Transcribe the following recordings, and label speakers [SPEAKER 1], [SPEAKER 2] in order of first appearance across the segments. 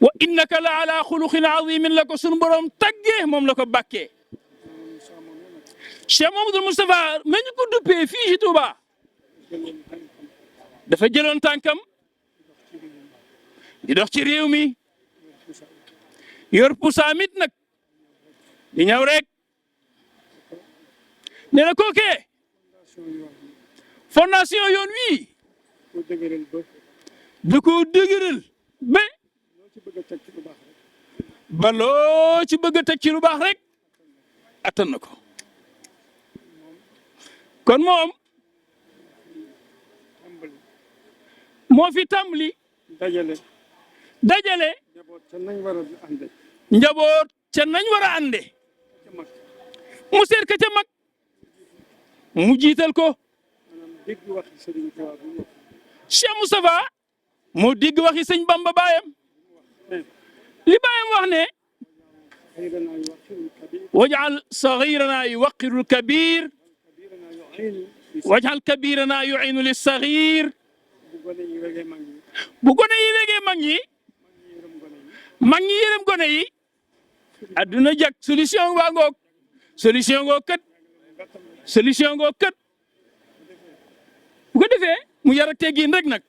[SPEAKER 1] wa innaka la ala xuluqin azimin la ko sunu borom taggee moom la ko bàkkee Cheikh Mamadou Moustapha ma ñu ko duppee fii ci Touba dafa jëloon tànkam di dox ci réew mi yor pusaamit nag di ñëw rek nee na kookee fondation yoon wii da koo dëgëral ba loo ci bëgg a teg ci lu baax rek attan na ko kon moom moo fi tàmbali dajale njaboot ca nañ war a ànde mu seet ka ca mag mu jiital ko Cheikh Moustapha moo dégg waxi sëñ Bamba baayam li baayam wax ne wajal saxirana yuwaqirul kabir wajal kabirana yuinu lis saxir bu gone yi wegee mag ñi yërëm gone yi adduna jag solution waa ngoog solution ngoog kët bu ko defee mu yar ak teggin rek nag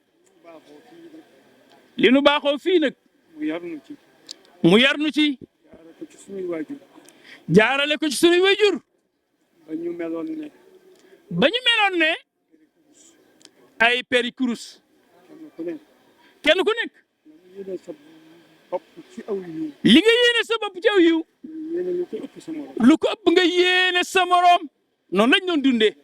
[SPEAKER 1] li nu baaxoo fii nag mu yar nu ci jaarale ko ci sunuy wayjur ba ñu meloon ne ay peri kurus kenn ku nekk li nga yéene sa bopp ci aw yiw lu ko ëpp nga yéene sa morom noonu lañ doon dundee